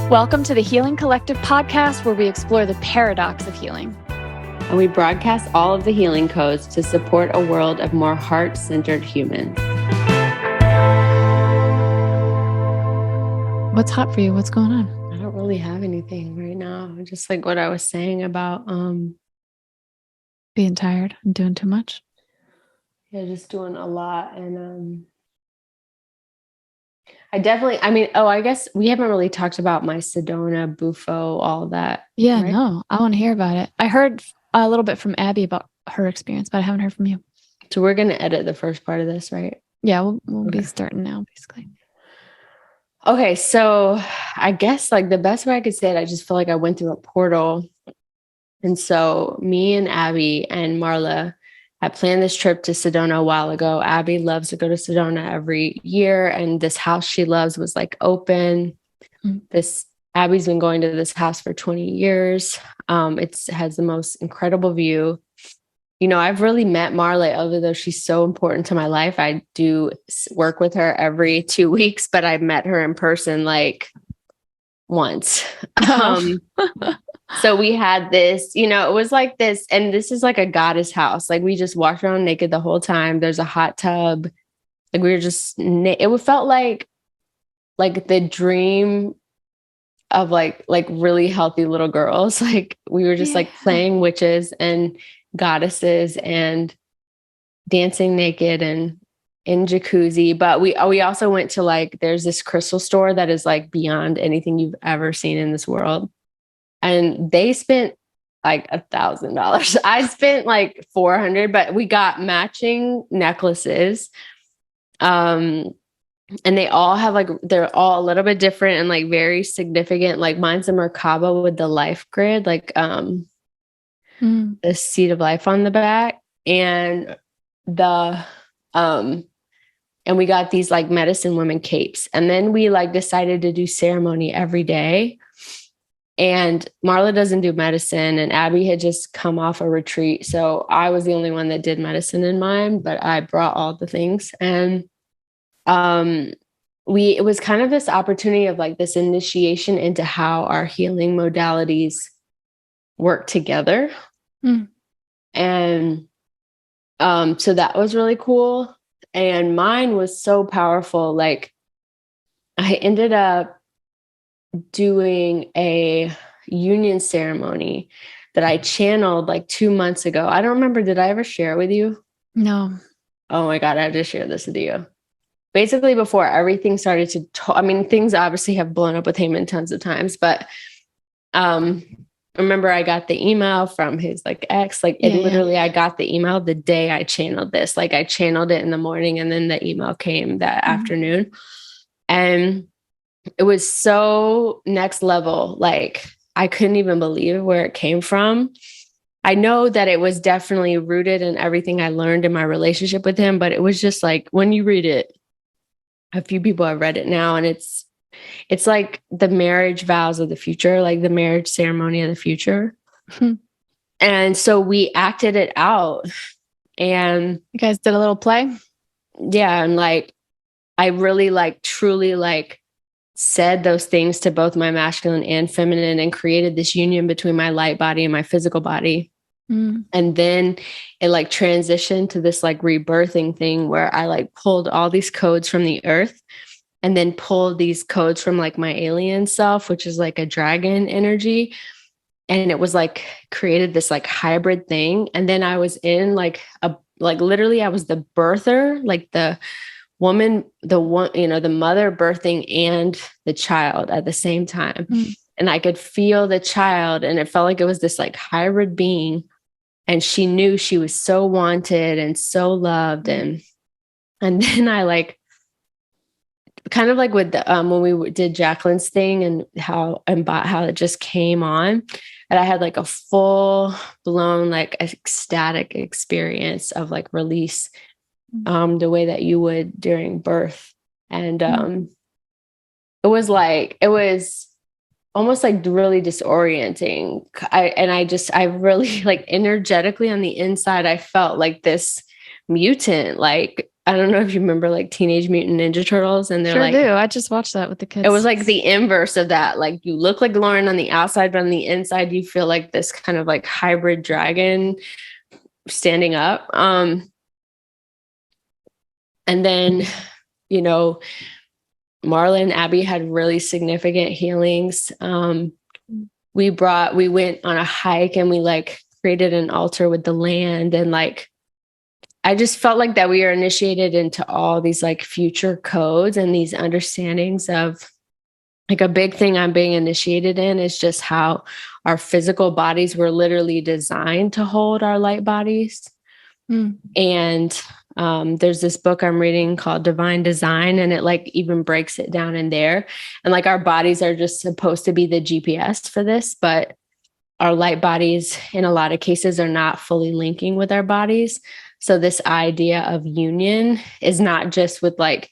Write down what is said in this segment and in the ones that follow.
Welcome to the Healing Collective podcast, where we explore the paradox of healing. And we broadcast all of the healing codes to support a world of more heart-centered humans. What's hot for you? What's going on? I don't really have anything right now. Just like what I was saying about being tired and doing too much. Yeah, just doing a lot. And I guess we haven't really talked about my Sedona, Bufo, all that. Yeah, right? No, I want to hear about it. I heard a little bit from Abby about her experience, but I haven't heard from you. So we're going to edit the first part of this, right? Yeah, we'll be starting now, basically. Okay, so I guess like the best way I could say it, I just feel like I went through a portal. And so me and Abby and Marla had planned this trip to Sedona a while ago. Abby loves to go to Sedona every year, and this house she loves was like open. Abby's been going to this house for 20 years. It has the most incredible view. You know, I've really met Marla, although she's so important to my life. I do work with her every 2 weeks, but I met her in person like once. So we had this, you know, it was like this, and this is like a goddess house. Like we just walked around naked the whole time. There's a hot tub. Like we were just, it felt like the dream of like really healthy little girls. Like we were just like playing witches and goddesses and dancing naked and in jacuzzi. But we also went to like, there's this crystal store that is like beyond anything you've ever seen in this world. And they spent like $1,000. I spent like $400, but we got matching necklaces. And they all have like, they're all a little bit different and like very significant. Like mine's a Merkaba with the life grid, like the seed of life on the back. And and we got these like medicine woman capes. And then we like decided to do ceremony every day. And Marla doesn't do medicine, and Abby had just come off a retreat. So I was the only one that did medicine in mine, but I brought all the things. And it was kind of this opportunity of like this initiation into how our healing modalities work together. And so that was really cool. And mine was so powerful. Like I ended up doing a union ceremony that I channeled like 2 months ago. I don't remember. Did I ever share it with you? No. Oh my God. I have to share this with you. Basically, before everything started things obviously have blown up with Heyman tons of times, but remember I got the email from his like ex, like literally I got the email the day I channeled this. Like I channeled it in the morning and then the email came that afternoon. And it was so next level. Like I couldn't even believe where it came from. I know that it was definitely rooted in everything I learned in my relationship with him, but it was just like, when you read it, a few people have read it now, and it's like the marriage vows of the future, like the marriage ceremony of the future. And so we acted it out, and you guys did a little play. Yeah. And like, I really like truly like said those things to both my masculine and feminine, and created this union between my light body and my physical body. And then it like transitioned to this like rebirthing thing where I like pulled all these codes from the earth, and then pulled these codes from like my alien self, which is like a dragon energy. And it was like created this like hybrid thing. And then I was in literally I was the birther, like the woman, the mother birthing and the child at the same time. And I could feel the child, and it felt like it was this like hybrid being. And she knew she was so wanted and so loved. And then I like, kind of like with the, when we did Jacqueline's thing and how it just came on, and I had like a full blown, like ecstatic experience of like release, the way that you would during birth. And, it was almost like really disorienting. I really like energetically on the inside, I felt like this mutant, like I don't know if you remember like Teenage Mutant Ninja Turtles, and they're Sure like, do. I just watched that with the kids. it was like the inverse of that. Like you look like Lauryn on the outside, but on the inside, you feel like this kind of like hybrid dragon standing up. And then, you know, Marla and Abby had really significant healings. We went on a hike and we like created an altar with the land, and like I just felt like that we were initiated into all these like future codes and these understandings of like a big thing I'm being initiated in is just how our physical bodies were literally designed to hold our light bodies. And there's this book I'm reading called Divine Design, and it like even breaks it down in there. And like our bodies are just supposed to be the GPS for this, but our light bodies in a lot of cases are not fully linking with our bodies. So this idea of union is not just with like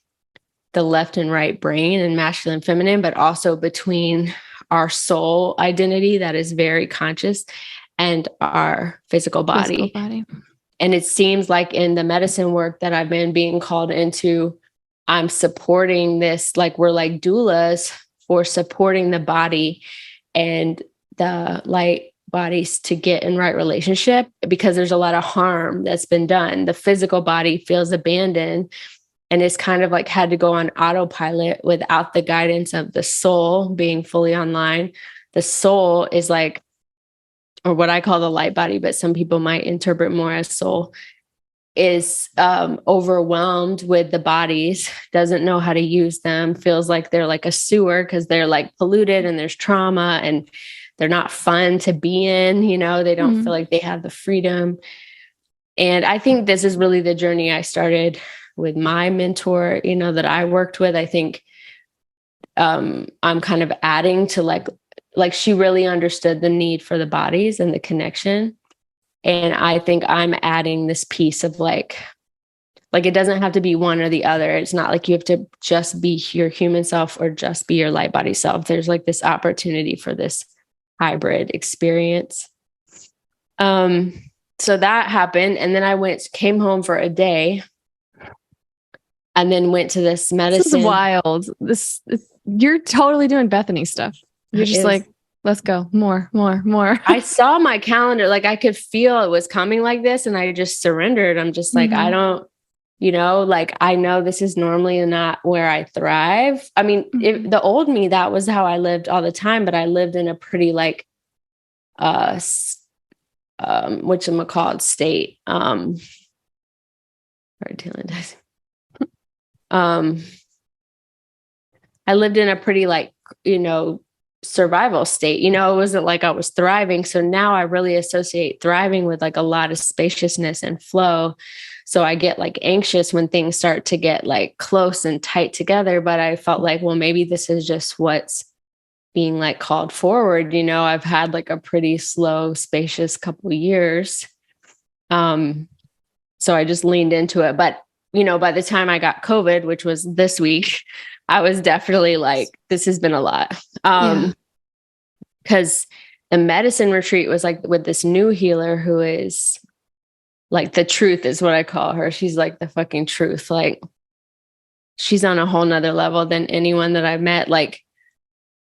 the left and right brain and masculine, feminine, but also between our soul identity that is very conscious and our physical body. And it seems like in the medicine work that I've been being called into, I'm supporting this, like we're like doulas for supporting the body and the light bodies to get in right relationship, because there's a lot of harm that's been done. The physical body feels abandoned and it's kind of like had to go on autopilot without the guidance of the soul being fully online. The soul is like, or what I call the light body, but some people might interpret more as soul, is overwhelmed with the bodies, doesn't know how to use them, feels like they're like a sewer because they're like polluted and there's trauma and they're not fun to be in, you know, they don't feel like they have the freedom. And I think this is really the journey I started with my mentor, you know, that I worked with. I think I'm kind of adding to like she really understood the need for the bodies and the connection. And I think I'm adding this piece of like it doesn't have to be one or the other. It's not like you have to just be your human self or just be your light body self. There's like this opportunity for this hybrid experience. So that happened. And then I came home for a day and then went to this medicine. This is wild. You're totally doing Bethany stuff. You're just like, let's go. More. I saw my calendar. Like I could feel it was coming like this. And I just surrendered. I'm just like, I don't, you know, like I know this is normally not where I thrive. I mean, the old me, that was how I lived all the time, but I lived in a pretty like, whatchamacallit state. I lived in a pretty like, you know, survival state, you know, it wasn't like I was thriving. So now I really associate thriving with like a lot of spaciousness and flow. So I get like anxious when things start to get like close and tight together. But I felt like, well, maybe this is just what's being like called forward. You know, I've had like a pretty slow, spacious couple of years. So I just leaned into it. But, you know, by the time I got COVID, which was this week, I was definitely like, this has been a lot. Because the medicine retreat was like with this new healer who is like the truth is what I call her. She's like the fucking truth. Like she's on a whole nother level than anyone that I've met. Like,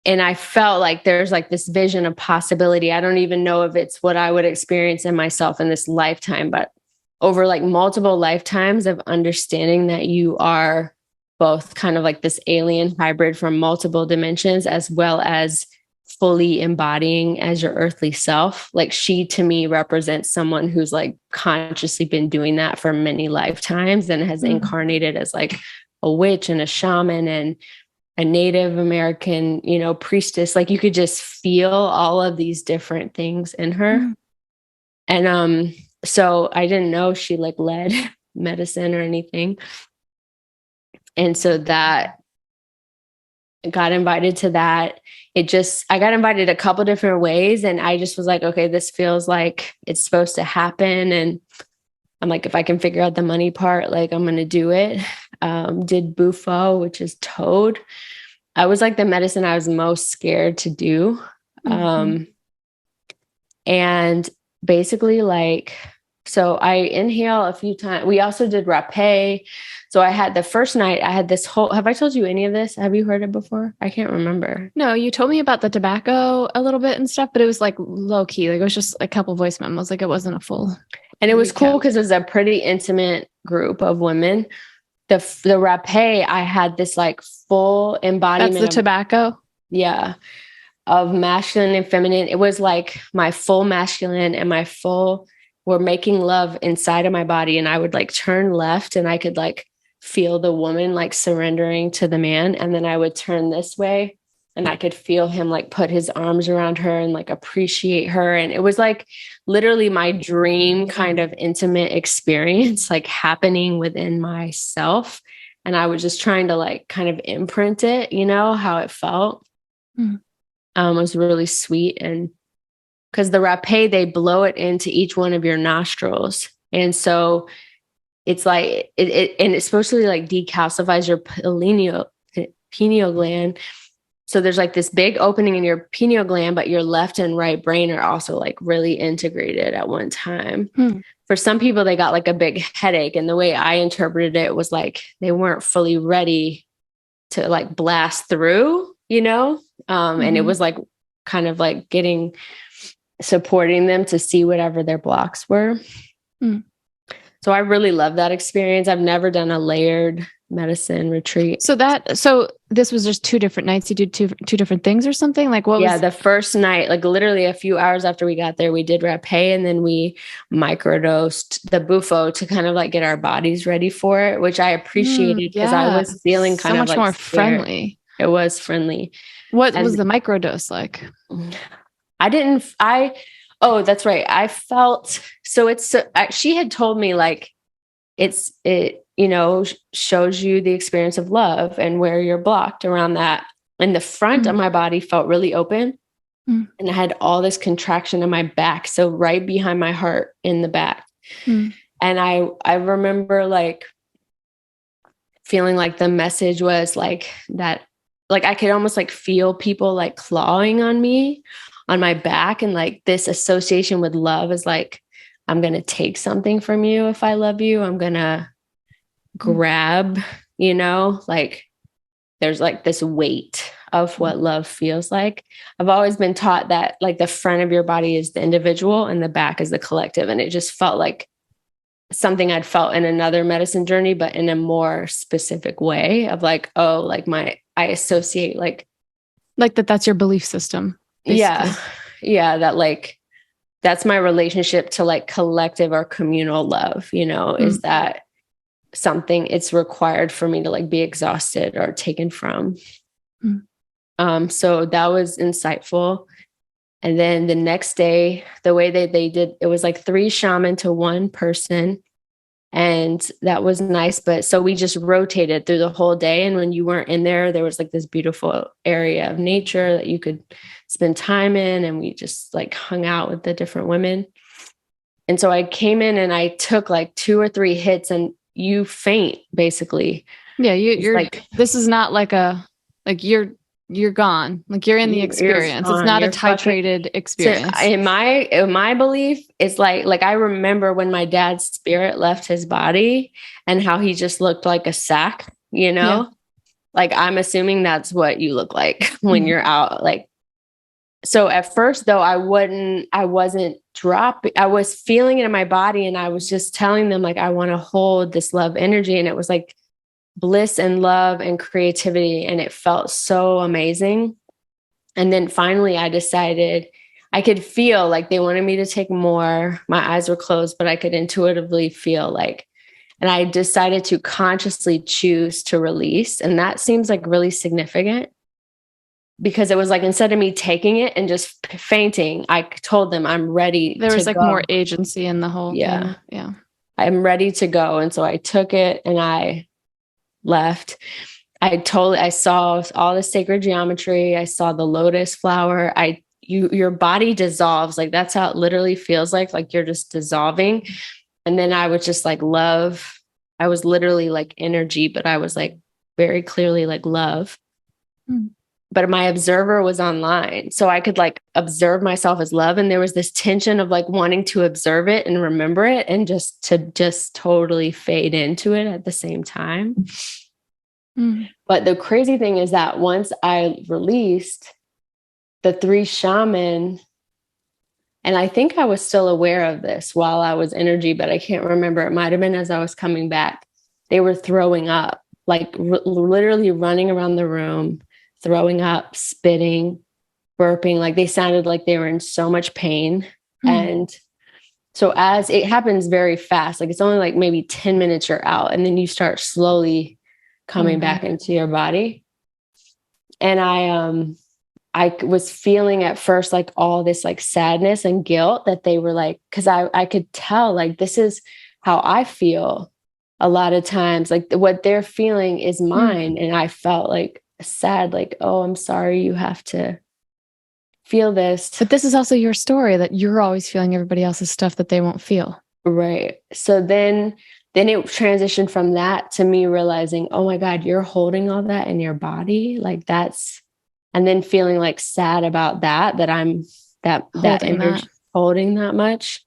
and I felt like there's like this vision of possibility. I don't even know if it's what I would experience in myself in this lifetime, but over like multiple lifetimes of understanding that you are both kind of like this alien hybrid from multiple dimensions, as well as fully embodying as your earthly self. Like she to me represents someone who's like consciously been doing that for many lifetimes and has incarnated as like a witch and a shaman and a Native American, you know, priestess. Like you could just feel all of these different things in her. And so I didn't know she like led medicine or anything. And so that got invited to that. I got invited a couple different ways. And I just was like, okay, this feels like it's supposed to happen. And I'm like, if I can figure out the money part, like I'm going to do it. Did Bufo, which is toad. I was like the medicine I was most scared to do. And basically like So I inhale a few times. We also did rapé. So I had the first night, I had this whole, have I told you any of this? Have you heard it before? I can't remember. No, you told me about the tobacco a little bit and stuff, but it was like low key. Like it was just a couple voice memos. Like it wasn't a full. And it was cool because it was a pretty intimate group of women. The rapé, I had this like full embodiment. That's the tobacco? Yeah. Of masculine and feminine. It was like my full masculine and my full, we're making love inside of my body. And I would like turn left and I could like feel the woman like surrendering to the man. And then I would turn this way and I could feel him like put his arms around her and like appreciate her. And it was like literally my dream kind of intimate experience, like happening within myself. And I was just trying to like kind of imprint it, you know, how it felt. It was really sweet. And because the rapé, they blow it into each one of your nostrils. And so it's like, and it's supposed to like decalcifies your pineal gland. So there's like this big opening in your pineal gland, but your left and right brain are also like really integrated at one time. For some people, they got like a big headache. And the way I interpreted it was like, they weren't fully ready to like blast through, you know? And it was like, kind of like supporting them to see whatever their blocks were. So I really love that experience. I've never done a layered medicine retreat. So this was just 2 different nights. You did two different things or something? Like what was? Yeah, the first night, like literally a few hours after we got there, we did rapé and then we microdosed the bufo to kind of like get our bodies ready for it, which I appreciated because I was feeling kind of much like more scared. Friendly. It was friendly. What was the microdose like? Oh, that's right. I felt, she had told me like, it, you know, shows you the experience of love and where you're blocked around that. And the front of my body felt really open and I had all this contraction in my back. So right behind my heart in the back. And I remember like feeling like the message was like that, like I could almost like feel people like clawing on me on my back. And like this association with love is like, I'm going to take something from you. If I love you, I'm going to grab, you know, like there's like this weight of what love feels like. I've always been taught that like the front of your body is the individual and the back is the collective. And it just felt like something I'd felt in another medicine journey, but in a more specific way of like, oh, like I associate like that's your belief system. Basically. Yeah. That like, that's my relationship to like collective or communal love, you know, is that something it's required for me to like be exhausted or taken from. So that was insightful. And then the next day, the way they did, it was like 3 shaman to 1 person. And that was nice. But so we just rotated through the whole day. And when you weren't in there, there was like this beautiful area of nature that you could spend time in. And we just like hung out with the different women. And so I came in and I took like 2 or 3 hits and you faint basically. Yeah. You're like, this is not like you're gone. Like you're in the experience. It's not a titrated experience. So in my belief, it's like I remember when my dad's spirit left his body and how he just looked like a sack, you know, like I'm assuming that's what you look like when you're out. Like, so at first though, I wasn't dropping. I was feeling it in my body and I was just telling them like, I want to hold this love energy. And it was like bliss and love and creativity. And it felt so amazing. And then finally I decided I could feel like they wanted me to take more. My eyes were closed, but I could intuitively feel like, and I decided to consciously choose to release. And that seems like really significant because it was like, instead of me taking it and just fainting, I told them I'm ready. There was like more agency in the whole thing. Yeah. I'm ready to go. And so I took it and I left. I saw all the sacred geometry. I saw the lotus flower. Your body dissolves. Like that's how it literally feels like you're just dissolving. And then I was just like love. I was literally like energy, but I was like very clearly like love. but my observer was online. So I could like observe myself as love. And there was this tension of like wanting to observe it and remember it and just totally fade into it at the same time. But the crazy thing is that once I released the 3 shaman, and I think I was still aware of this while I was energy, but I can't remember. It might've been as I was coming back, they were throwing up, like literally running around the room, throwing up, spitting, burping. Like they sounded like they were in so much pain. And so as it happens very fast, like it's only like maybe 10 minutes you're out, and then you start slowly coming back into your body. And I was feeling at first like all this like sadness and guilt that they were like, because I could tell like this is how I feel a lot of times, like what they're feeling is mine. And I felt like sad, like, oh, I'm sorry you have to feel this. But this is also your story, that you're always feeling everybody else's stuff that they won't feel. Right. So then it transitioned from that to me realizing, oh my God, you're holding all that in your body. Like that's, and then feeling like sad about that I'm that energy holding that much.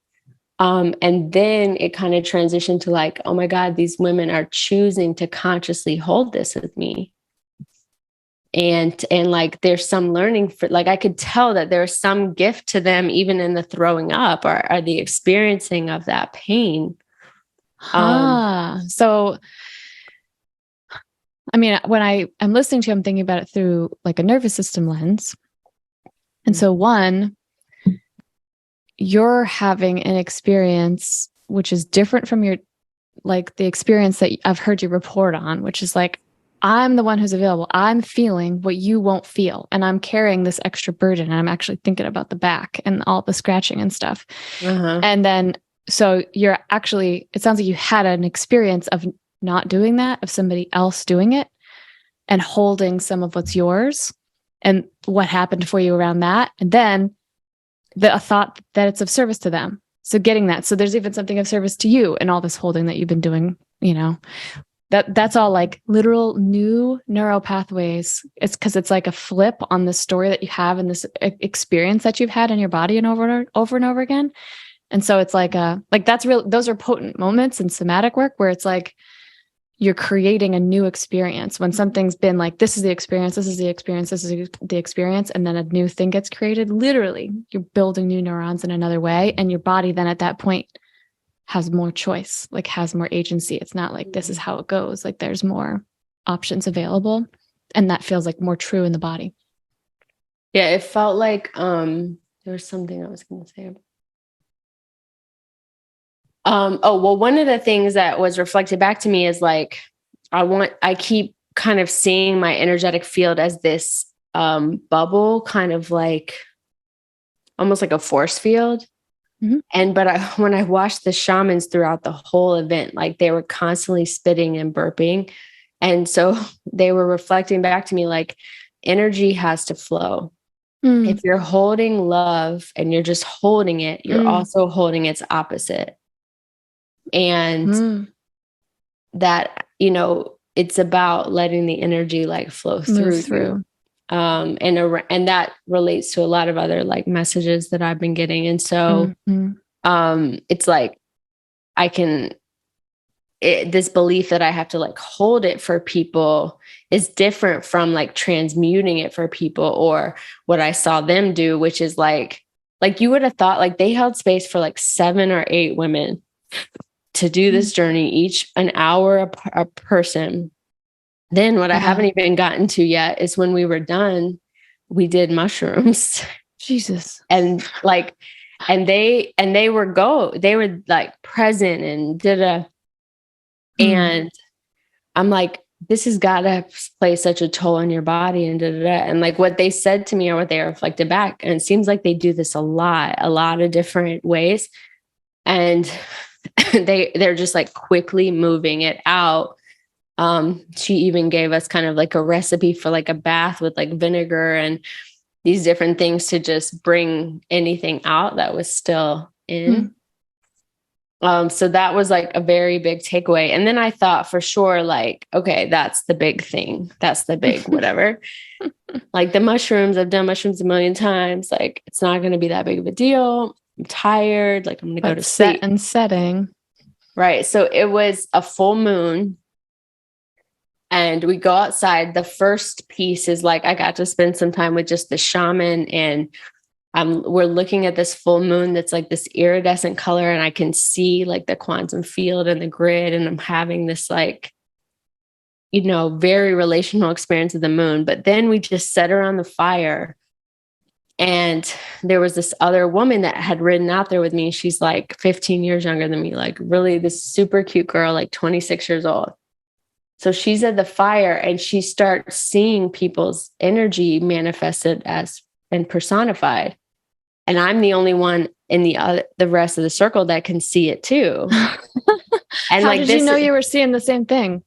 And then it kind of transitioned to like, oh my God, these women are choosing to consciously hold this with me. And like, there's some learning for, like, I could tell that there's some gift to them, even in the throwing up or the experiencing of that pain. So, I mean, when I'm listening to you, I'm thinking about it through like a nervous system lens. And so one, you're having an experience which is different from your, like the experience that I've heard you report on, which is like, I'm the one who's available. I'm feeling what you won't feel. And I'm carrying this extra burden. And I'm actually thinking about the back and all the scratching and stuff. And then, so you're actually, it sounds like you had an experience of not doing that, of somebody else doing it and holding some of what's yours and what happened for you around that. And then a thought that it's of service to them. So getting that. So there's even something of service to you and all this holding that you've been doing, you know, that's all like literal new neural pathways. It's because it's like a flip on the story that you have and this experience that you've had in your body and over and over again. And so it's like that's real. Those are potent moments in somatic work where it's like you're creating a new experience when something's been like, this is the experience, this is the experience, this is the experience. And then a new thing gets created. Literally, you're building new neurons in another way. And your body then at that point has more choice, like has more agency. It's not like this is how it goes. Like there's more options available. And that feels like more true in the body. Yeah, it felt like there was something I was going to say about. One of the things that was reflected back to me is like, I keep kind of seeing my energetic field as this bubble, kind of like almost like a force field. But when I watched the shamans throughout the whole event, like they were constantly spitting and burping. And so they were reflecting back to me, like energy has to flow. If you're holding love and you're just holding it, you're also holding its opposite. And that, you know, it's about letting the energy like flow through. And that relates to a lot of other like messages that I've been getting. And so it's like this belief that I have to like hold it for people is different from like transmuting it for people, or what I saw them do, which is like you would have thought like they held space for like 7 or 8 women to do this journey, each an hour a person. Then what I haven't even gotten to yet is when we were done, we did mushrooms. Jesus. And they were like present and and I'm like, this has got to play such a toll on your body and and like what they said to me or what they reflected back. And it seems like they do this a lot of different ways. And they're just like quickly moving it out. She even gave us kind of like a recipe for like a bath with like vinegar and these different things to just bring anything out that was still in. So that was like a very big takeaway. And then I thought for sure, like, okay, that's the big thing. That's the big whatever. Like the mushrooms, I've done mushrooms a million times. Like it's not going to be that big of a deal. I'm tired. Like I'm going to go to sleep. Set and setting. Right. So it was a full moon. And we go outside. The first piece is like I got to spend some time with just the shaman, and we're looking at this full moon that's like this iridescent color, and I can see like the quantum field and the grid, and I'm having this like, you know, very relational experience of the moon. But then we just sat around the fire, and there was this other woman that had ridden out there with me. She's like 15 years younger than me, like really this super cute girl, like 26 years old. So she's at the fire and she starts seeing people's energy manifested as and personified. And I'm the only one in the rest of the circle that can see it too. And how did you know you were seeing the same thing?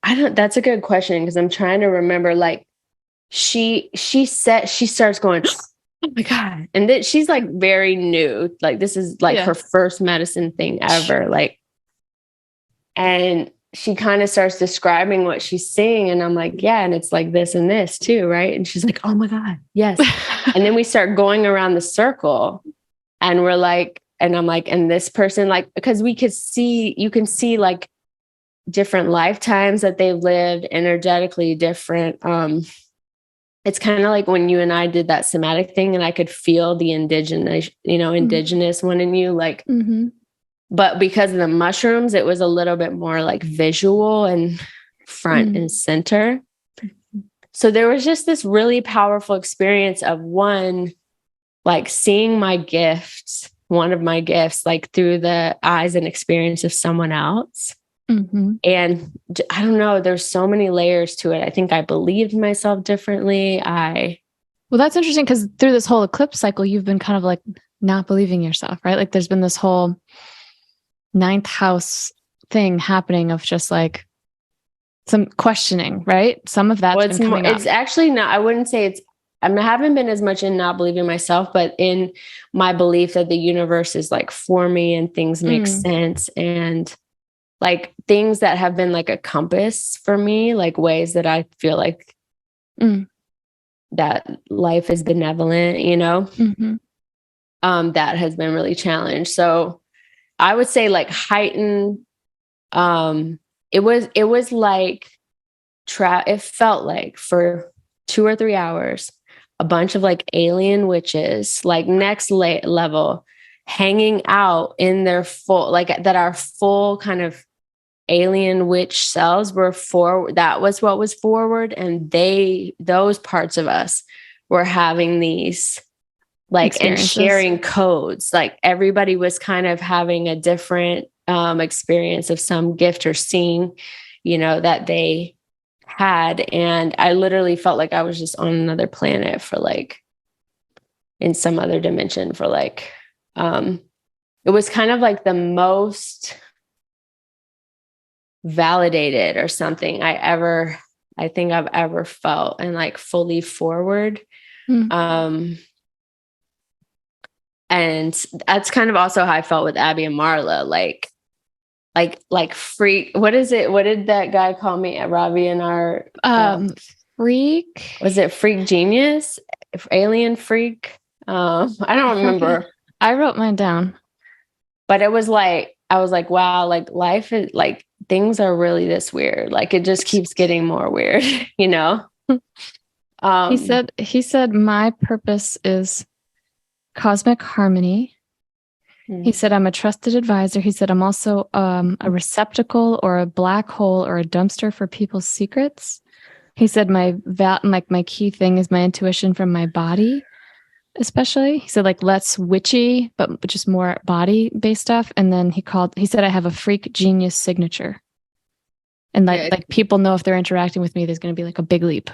That's a good question, because I'm trying to remember. Like she starts going, oh my God. And then she's like very new. Like this is like her first medicine thing ever. Like, and she kind of starts describing what she's seeing. And I'm like, yeah. And it's like this and this too. Right. And she's like, oh my God. Yes. And then we start going around the circle, and we're like, and I'm like, and this person, like, because you can see like different lifetimes that they've lived, energetically different. It's kind of like when you and I did that somatic thing, and I could feel the indigenous one in you, like, but because of the mushrooms, it was a little bit more like visual and front and center. So there was just this really powerful experience of one, like seeing one of my gifts, like through the eyes and experience of someone else. And I don't know, there's so many layers to it. I think I believed myself differently. Well, that's interesting, because through this whole eclipse cycle, you've been kind of like not believing yourself, right? Like there's been this whole ninth house thing happening of just like some questioning, right? Some of that's been coming up. It's actually not, I wouldn't say I haven't been as much in not believing myself, but in my belief that the universe is like for me and things make sense, and like things that have been like a compass for me, like ways that I feel like that life is benevolent, you know, that has been really challenged. So I would say like heightened, it was like, it felt like for 2 or 3 hours, a bunch of like alien witches, like next level, hanging out in their full, like that our full kind of alien witch selves were forward. That was what was forward. And those parts of us were having these like, and sharing codes. Like everybody was kind of having a different experience of some gift or seeing, you know, that they had. And I literally felt like I was just on another planet for like, in some other dimension for like, it was kind of like the most validated or something I think I've ever felt, and like fully forward. And that's kind of also how I felt with Abby and Marla, like freak. What is it? What did that guy call me at Robbie and our freak? Was it freak genius? Alien freak? I don't remember. I wrote mine down. But it was like, I was like, wow, like life is like, things are really this weird. Like it just keeps getting more weird, you know? He said, my purpose is cosmic harmony. He said, I'm a trusted advisor. He said, I'm also a receptacle or a black hole or a dumpster for people's secrets. He said, my key thing is my intuition from my body, especially. He said, like, less witchy, but just more body-based stuff. And then he said, I have a freak genius signature. And like people know if they're interacting with me, there's going to be like a big leap.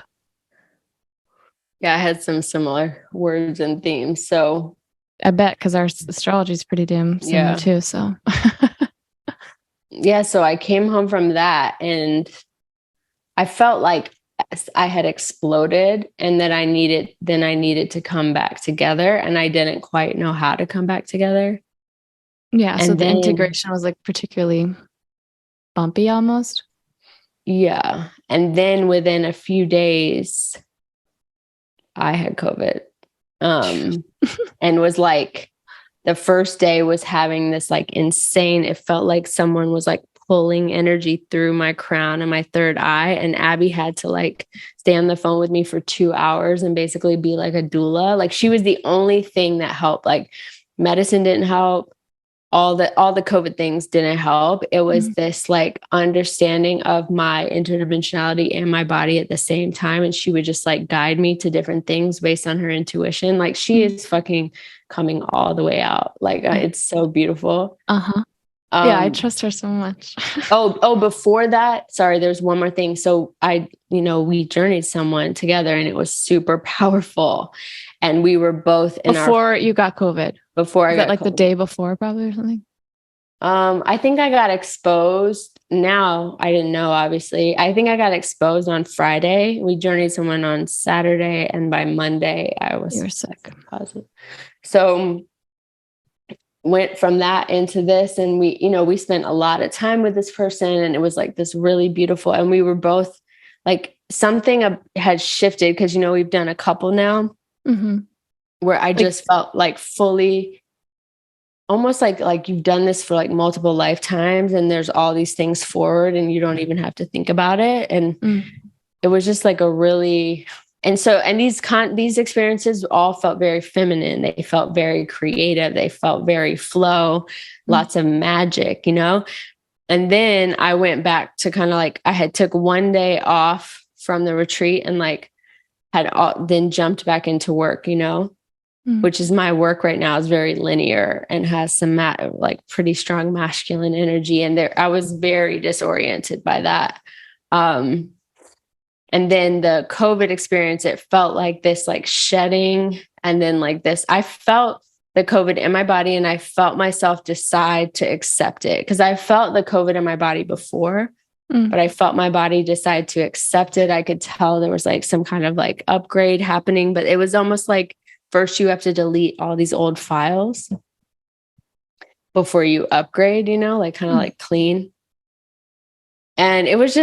Yeah, I had some similar words and themes. So I bet, because our astrology is pretty damn similar too. So yeah, so I came home from that and I felt like I had exploded, and that I needed to come back together, and I didn't quite know how to come back together. Yeah. So And the then, integration was like particularly bumpy almost. yeah. And then within a few days, I had COVID. And was like, the first day was having this like insane, it felt like someone was like pulling energy through my crown and my third eye. And Abby had to like stay on the phone with me for 2 hours and basically be like a doula. Like she was the only thing that helped. Like medicine didn't help. All the COVID things didn't help. It was this like understanding of my interdimensionality and my body at the same time. And she would just like guide me to different things based on her intuition. Like she is fucking coming all the way out. Like it's so beautiful. Uh-huh. Yeah, I trust her so much. Before that, sorry, there's one more thing. So we journeyed someone together and it was super powerful. And we were both before you got COVID. Before I got like COVID. The day before probably or something? I think I got exposed. Now I didn't know, obviously. I think I got exposed on Friday. We journeyed someone on Saturday, and by Monday I was You were sick. positive. So went from that into this, and we spent a lot of time with this person, and it was like this really beautiful. And we were both like something had shifted because we've done a couple now, where I just felt like fully. Almost like you've done this for like multiple lifetimes and there's all these things forward and you don't even have to think about it. And it was just like these experiences all felt very feminine. They felt very creative. They felt very flow, lots of magic, And then I went back to kind of like, I had took one day off from the retreat and like then jumped back into work, which is my work right now is very linear and has some like pretty strong masculine energy. And I was very disoriented by that. And then the COVID experience, it felt like this like shedding. And then like this, I felt the COVID in my body and I felt myself decide to accept it. Cause I felt the COVID in my body before, but I felt my body decide to accept it. I could tell there was like some kind of like upgrade happening, but it was almost like, first, you have to delete all these old files before you upgrade, like kind of like clean. And it was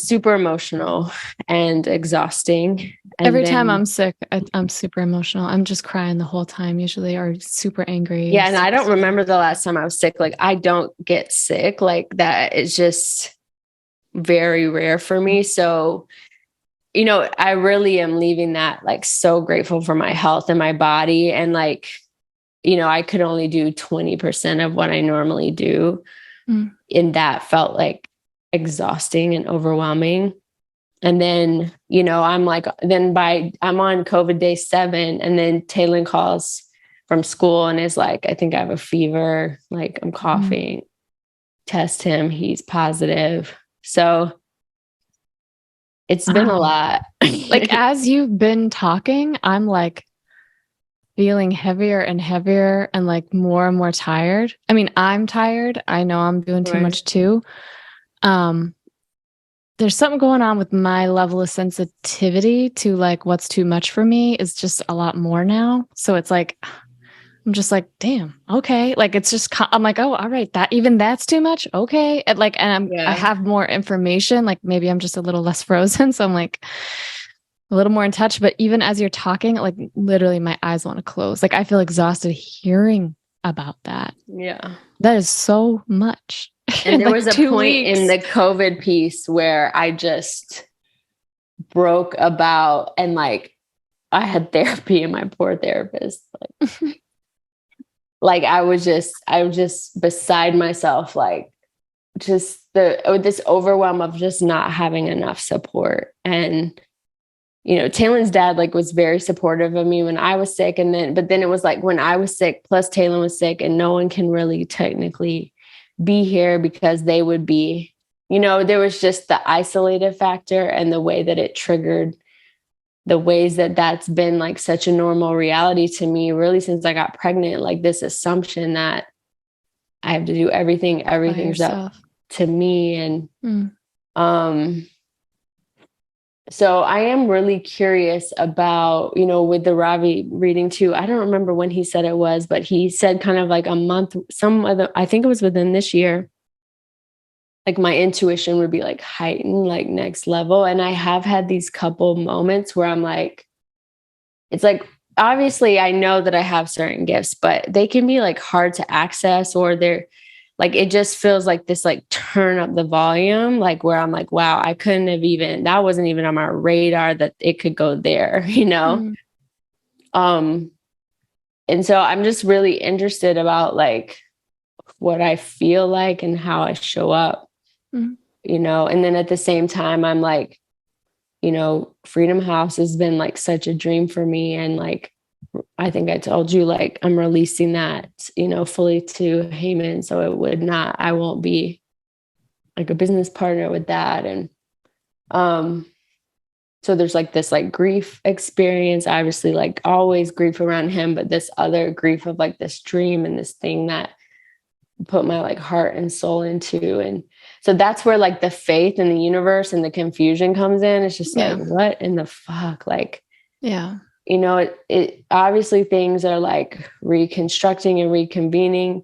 super emotional and exhausting. And every time I'm sick, I'm super emotional. I'm just crying the whole time usually, or super angry. Yeah. And I don't remember the last time I was sick. Like I don't get sick like that. It's just very rare for me. So I really am leaving that like so grateful for my health and my body. And like, I could only do 20% of what I normally do. And that felt like exhausting and overwhelming. And then, I'm like, I'm on COVID day 7. And then Taylor calls from school and is like, I think I have a fever. Like I'm coughing, test him. He's positive. So it's been a lot. Like as you've been talking, I'm like feeling heavier and heavier and like more and more tired. I mean, I'm tired. I know I'm doing too much too. There's something going on with my level of sensitivity to like what's too much for me is just a lot more now. So it's like I'm just like, damn, okay. Like it's just I'm like, oh, all right, that's too much. Okay. I have more information. Like maybe I'm just a little less frozen. So I'm like a little more in touch. But even as you're talking, like literally my eyes want to close. Like I feel exhausted hearing about that. Yeah. That is so much. And there was a point in the COVID piece where I just broke about and like I had therapy and my poor therapist. Like I was just beside myself, like just this overwhelm of just not having enough support. And, Taylor's dad like was very supportive of me when I was sick. But then it was like when I was sick, plus Taylor was sick and no one can really technically be here because they would be, there was just the isolated factor and the way that it triggered the ways that that's been like such a normal reality to me really since I got pregnant, like this assumption that I have to do everything's up to me. And, So I am really curious about, with the Ravi reading too. I don't remember when he said it was, but he said kind of like a month, I think it was within this year, like my intuition would be like heightened, like next level. And I have had these couple moments where I'm like, it's like, obviously I know that I have certain gifts, but they can be like hard to access, or they're like, it just feels like this, like turn up the volume, like where I'm like, wow, I couldn't have even, that wasn't even on my radar that it could go there, Mm. Um, and so I'm just really interested about like what I feel like and how I show up, Mm. and then at the same time, I'm like, Freedom House has been like such a dream for me. And like, I think I told you, like, I'm releasing that, fully to Heyman. So I won't be like a business partner with that. And, so there's like this like grief experience, obviously, like always grief around him, but this other grief of like this dream and this thing that put my like heart and soul into. And so that's where like the faith in the universe and the confusion comes in. It's just like, what in the fuck? Like, yeah. It obviously things are like reconstructing and reconvening,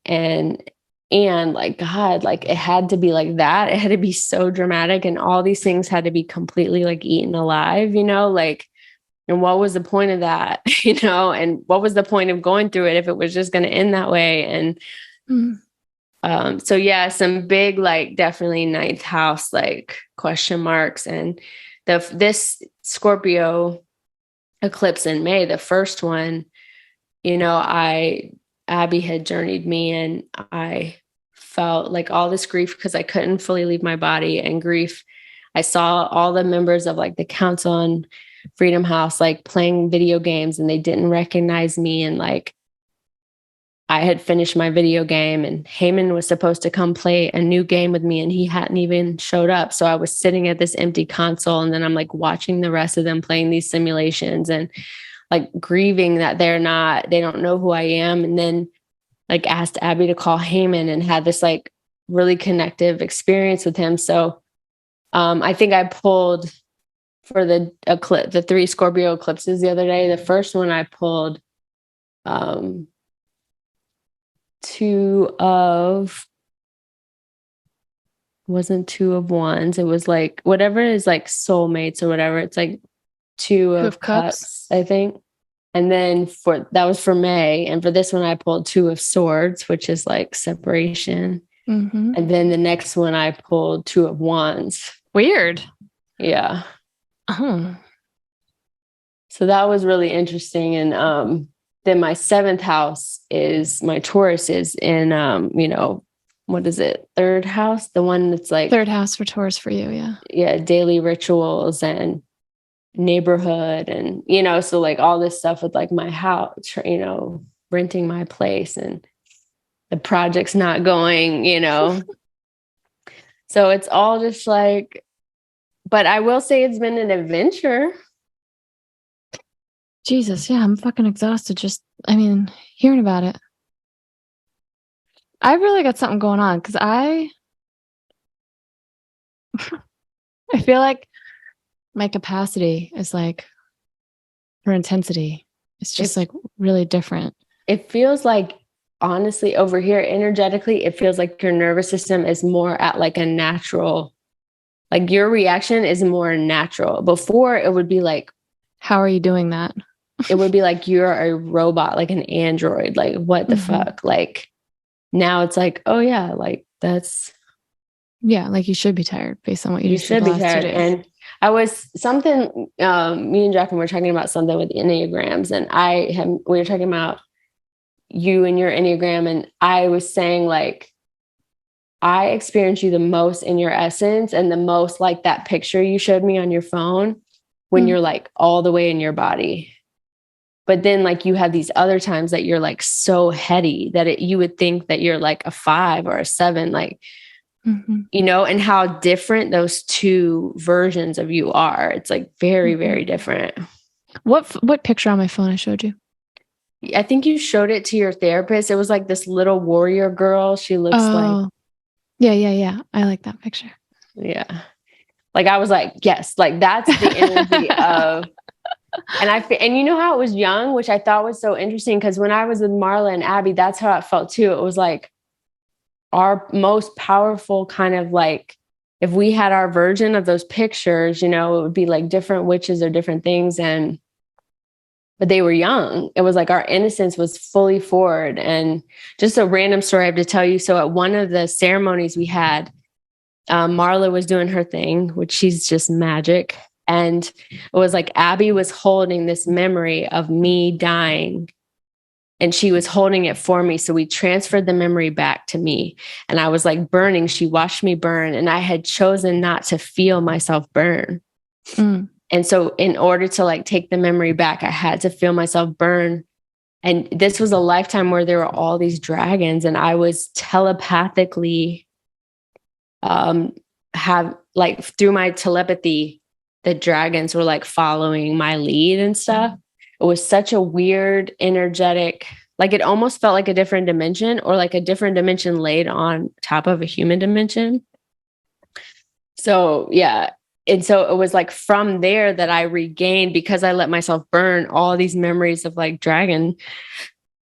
and like, God, like it had to be like that. It had to be so dramatic, and all these things had to be completely like eaten alive, like, and what was the point of that, and what was the point of going through it if it was just going to end that way? And so yeah, some big, like definitely ninth house, like question marks. And this Scorpio eclipse in May, the first one, Abby had journeyed me, and I felt like all this grief because I couldn't fully leave my body, and grief. I saw all the members of like the council on Freedom House, like playing video games, and they didn't recognize me. And like, I had finished my video game, and Heyman was supposed to come play a new game with me, and he hadn't even showed up. So I was sitting at this empty console, and then I'm like watching the rest of them playing these simulations, and like grieving that they don't know who I am. And then like asked Abby to call Heyman, and had this like really connective experience with him. So I think I pulled for the 3 Scorpio eclipses the other day. The first one I pulled 2 of, wasn't 2 of wands. It was like whatever is like soulmates or whatever. It's like 2 of cups, I think. And then that was for May. And for this one, I pulled 2 of swords, which is like separation. Mm-hmm. And then the next one, I pulled 2 of wands. Weird. Yeah. Oh. So that was really interesting. And then my 7th house is my Taurus is in, what is it? 3rd house, the one that's like 3rd house for Taurus for you. Yeah. Yeah. Daily rituals and neighborhood, and, so like all this stuff with like my house, renting my place, and the project's not going, So it's all just like, but I will say it's been an adventure. Jesus. Yeah. I'm fucking exhausted. Hearing about it. I really got something going on because I feel like my capacity is like for intensity. It's just like really different. It feels like, honestly, over here, energetically, it feels like your nervous system is more at like a natural, like your reaction is more natural. Before it would be like, how are you doing that? It would be like you're a robot, like an android, like what the fuck? Like now it's like, oh yeah, like that's. Yeah, like you should be tired based on what you just should be tired. 2 days. And I was something, me and Jacqueline were talking about something with the Enneagrams, and we were talking about you and your Enneagram. And I was saying like, I experience you the most in your essence, and the most like that picture you showed me on your phone when you're like all the way in your body. But then like you have these other times that you're like so heady that you would think that you're like a 5 or a 7, like, and how different those 2 versions of you are. It's like very, very different. What picture on my phone I showed you? I think you showed it to your therapist. It was like this little warrior girl. She looks like. Yeah. I like that picture. Yeah. Like, I was like, yes, like that's the energy of, and you know how it was young, which I thought was so interesting. Cause when I was with Marla and Abby, that's how it felt too. It was like our most powerful kind of like, if we had our version of those pictures, you know, it would be like different witches or different things. But they were young. It was like our innocence was fully forward. And just a random story I have to tell you. So at one of the ceremonies we had, Marla was doing her thing, which she's just magic. And it was like Abby was holding this memory of me dying, and she was holding it for me. So we transferred the memory back to me, and I was like burning. She watched me burn, and I had chosen not to feel myself burn. And so in order to like take the memory back, I had to feel myself burn. And this was a lifetime where there were all these dragons, and I was telepathically have like through my telepathy, the dragons were like following my lead and stuff. It was such a weird, energetic, like it almost felt like a different dimension, or like a different dimension laid on top of a human dimension. So yeah. And so it was like from there that I regained, because I let myself burn, all these memories of like dragon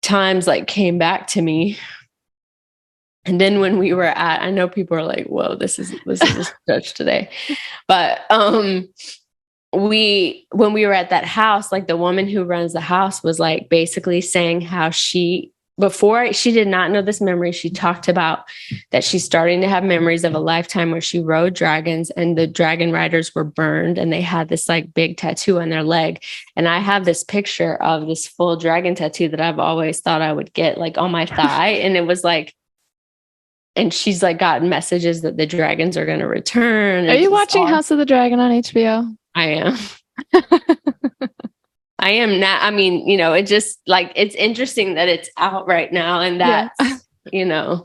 times like came back to me. And then when we were at, I know people are like, whoa, this is a stretch today. But when we were at that house, like the woman who runs the house was like basically saying how before she did not know this memory, she talked about that she's starting to have memories of a lifetime where she rode dragons, and the dragon riders were burned, and they had this like big tattoo on their leg. And I have this picture of this full dragon tattoo that I've always thought I would get like on my thigh. And it was like, and she's like gotten messages that the dragons are going to return. Are you watching House of the Dragon on HBO? I am. I am not. I mean, you know, it just like, it's interesting that it's out right now, and that, you know,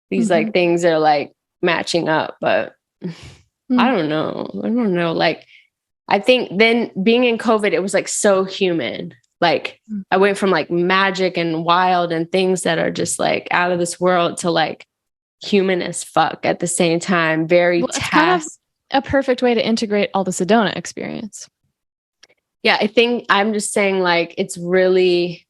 these like things are like matching up, but I don't know. Like, I think then being in COVID, it was like so human. Like I went from like magic and wild and things that are just like out of this world to like human as fuck at the same time. Very it's kind of a perfect way to integrate all the Sedona experience. Yeah, I think I'm just saying like it's really,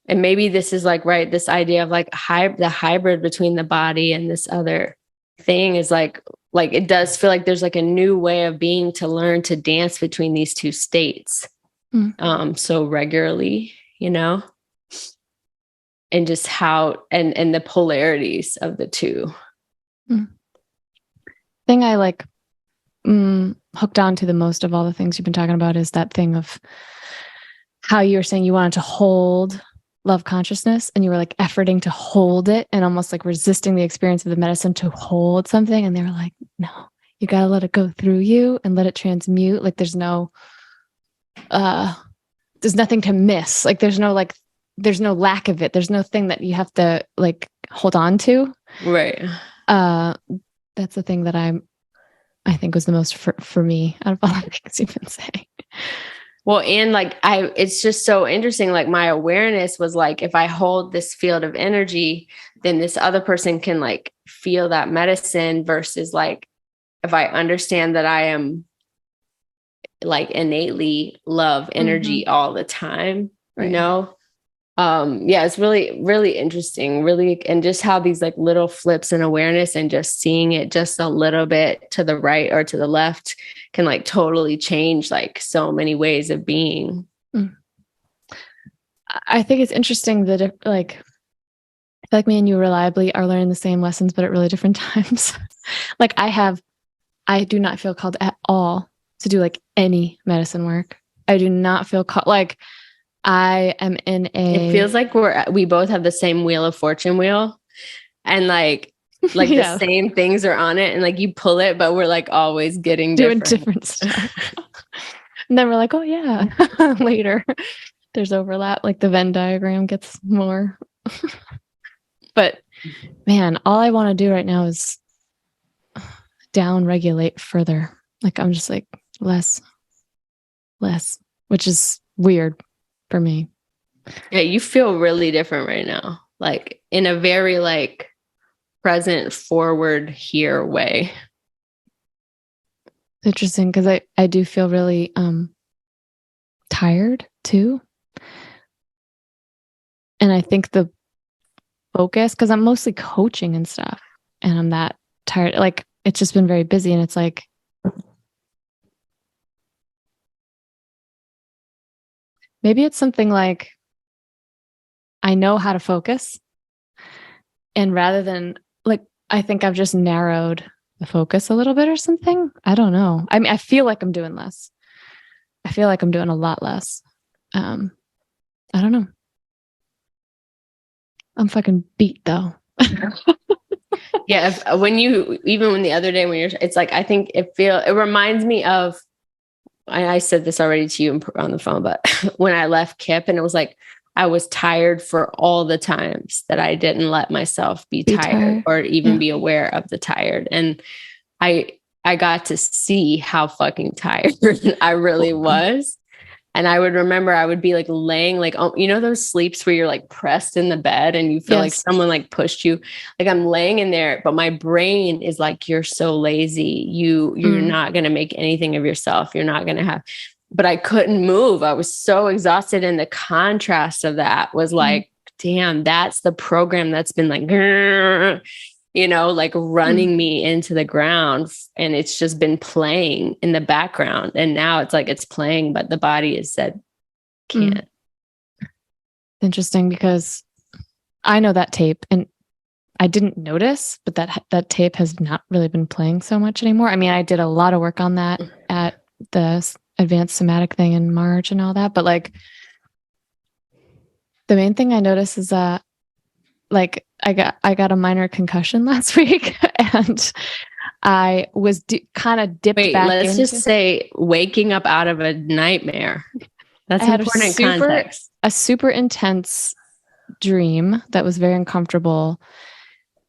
and maybe this is like, right, this idea of like the hybrid between the body and this other thing is like it does feel like there's like a new way of being to learn to dance between these two states so regularly, you know, and just how and the polarities of the two. Thing I like hooked on to the most of all the things you've been talking about is that thing of how you were saying you wanted to hold love consciousness, and you were like efforting to hold it and almost like resisting the experience of the medicine to hold something. And they were like, no, you got to let it go through you and let it transmute. Like there's nothing to miss. Like there's no lack of it. There's no thing that you have to like hold on to. Right. That's the thing that I think was the most for me out of all the things you've been saying. Well, and like it's just so interesting. Like my awareness was like, if I hold this field of energy, then this other person can like feel that medicine, versus like, if I understand that I am like innately love energy all the time, you know? Yeah, it's really, really interesting, really. And just how these like little flips in awareness and just seeing it just a little bit to the right or to the left can like totally change like so many ways of being. I think it's interesting that like, I feel like me and you reliably are learning the same lessons, but at really different times. Like I do not feel called at all to do like any medicine work. I do not feel called, like I am in it feels like we both have the same Wheel of Fortune wheel, and like the same things are on it, and like you pull it, but we're like always doing different stuff. And then we're like, oh yeah, later there's overlap. Like the Venn diagram gets more. But man, all I want to do right now is down regulate further. Like I'm just like less, which is weird for me. Yeah, you feel really different right now, like in a very like present, forward, here way. It's interesting because I do feel really tired too. And I think the focus, because I'm mostly coaching and stuff, and I'm that tired. Like, it's just been very busy, and it's like, maybe it's something like I know how to focus. And rather than like, I think I've just narrowed the focus a little bit or something. I don't know. I mean, I feel like I'm doing less. I feel like I'm doing a lot less. I don't know. I'm fucking beat though. Yeah. When the other day when it's like, I think it reminds me of, I said this already to you on the phone, but when I left KIPP and it was like, I was tired for all the times that I didn't let myself be tired or even be aware of the tired. And I got to see how fucking tired I really was. And I would remember I would be like laying like, oh, you know, those sleeps where you're like pressed in the bed and you feel like someone like pushed you. Like I'm laying in there, but my brain is like, you're so lazy. You're not going to make anything of yourself. You're not going to have, but I couldn't move. I was so exhausted. And the contrast of that was like, damn, that's the program that's been like, you know, like running me into the ground, and it's just been playing in the background. And now it's like, it's playing, but the body has said, can't. Interesting, because I know that tape and I didn't notice, but that tape has not really been playing so much anymore. I mean, I did a lot of work on that at the advanced somatic thing in March and all that. But like, the main thing I noticed is that like I got a minor concussion last week, and I was kind of dipped back. Let's just say waking up out of a nightmare. That's important context. A super intense dream that was very uncomfortable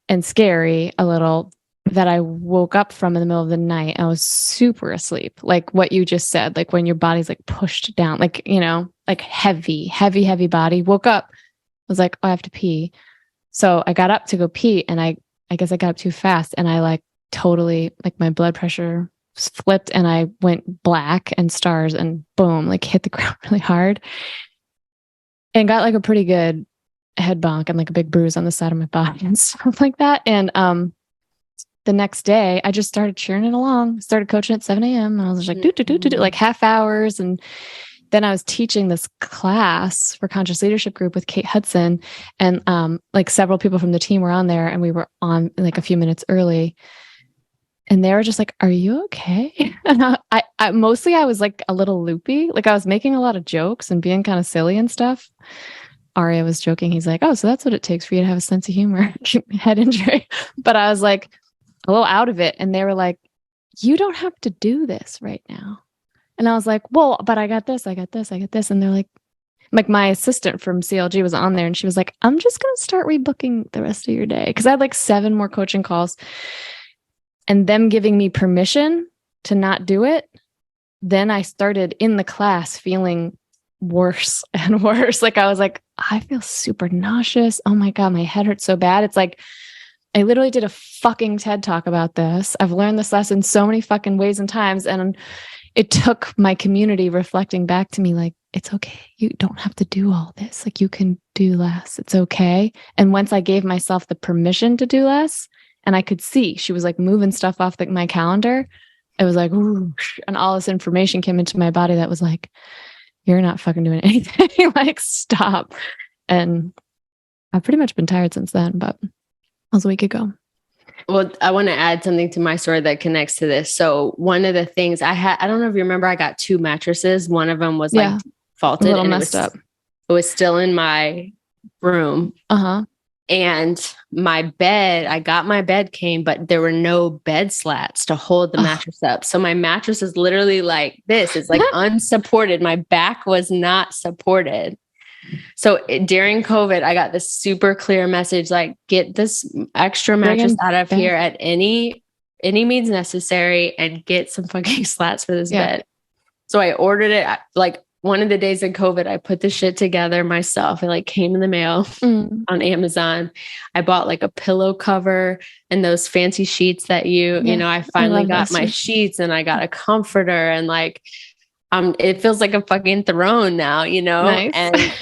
and scary a little, that I woke up from in the middle of the night. I was super asleep, like what you just said, like when your body's like pushed down, like, you know, like heavy body. Woke up, was like, oh, I have to pee. So I got up to go pee, and I guess I got up too fast, and I like totally, like my blood pressure flipped and I went black and stars and boom, like hit the ground really hard and got like a pretty good head bonk and like a big bruise on the side of my body and stuff like that. And the next day I just started cheering it along, started coaching at 7 a.m. I was just like, like half hours. And then I was teaching this class for Conscious Leadership Group with Kate Hudson, and like several people from the team were on there, and we were on like a few minutes early, and they were just like, "Are you okay?" And I mostly I was like a little loopy, like I was making a lot of jokes and being kind of silly and stuff. Aria was joking. He's like, "Oh, so that's what it takes for you to have a sense of humor, head injury." But I was like a little out of it, and they were like, "You don't have to do this right now." And I was like, well, but I got this. And they're like my assistant from CLG was on there, and she was like, I'm just going to start rebooking the rest of your day. Cause I had like 7 more coaching calls, and them giving me permission to not do it. Then I started in the class feeling worse and worse. Like I was like, I feel super nauseous. Oh my God, my head hurts so bad. It's like, I literally did a fucking TED talk about this. I've learned this lesson so many fucking ways and times. And it took my community reflecting back to me, like, it's okay. You don't have to do all this. Like, you can do less. It's okay. And once I gave myself the permission to do less, and I could see she was like moving stuff off my calendar, it was like, whoosh, and all this information came into my body that was like, you're not fucking doing anything. Like, stop. And I've pretty much been tired since then, but that was a week ago. Well, I want to add something to my story that connects to this. So one of the things I don't know if you remember, I got 2 mattresses. One of them was like faulted, a little messed up. It was still in my room. And my bed, I got my bed came, but there were no bed slats to hold the mattress up. So my mattress is literally like this. It's like unsupported. My back was not supported. So during COVID, I got this super clear message, like, get this extra mattress out of here at any means necessary, and get some fucking slats for this bed. So I ordered it like one of the days of COVID, I put the shit together myself. It like came in the mail on Amazon. I bought like a pillow cover and those fancy sheets that I finally got my sheets, and I got a comforter, and like, it feels like a fucking throne now, Nice.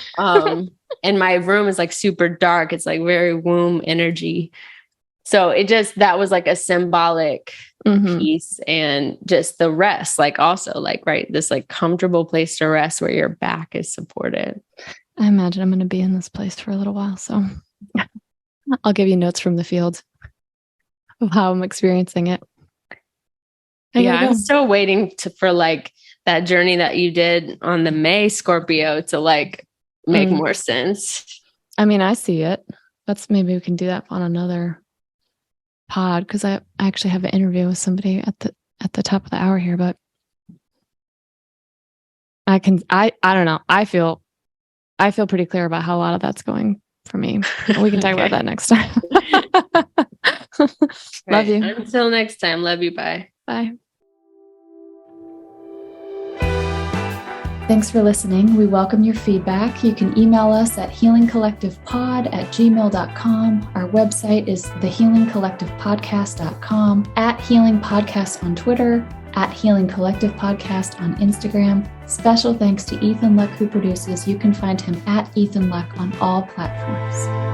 And my room is like super dark. It's like very womb energy. So that was like a symbolic piece, and just the rest, like also like, right, this like comfortable place to rest where your back is supported. I imagine I'm going to be in this place for a little while. So I'll give you notes from the field of how I'm experiencing it. I'm still waiting for like that journey that you did on the May Scorpio to like make more sense. I mean, I see it. Maybe we can do that on another pod, because I actually have an interview with somebody at the top of the hour here, but I don't know. I feel pretty clear about how a lot of that's going for me. We can talk about that next time. Love you. Until next time. Love you. Bye. Bye. Thanks for listening. We welcome your feedback. You can email us at healingcollectivepod@gmail.com. Our website is thehealingcollectivepodcast.com, @healingpodcast on Twitter, @healingcollectivepodcast on Instagram. Special thanks to Ethan Luck, who produces. You can find him @EthanLuck on all platforms.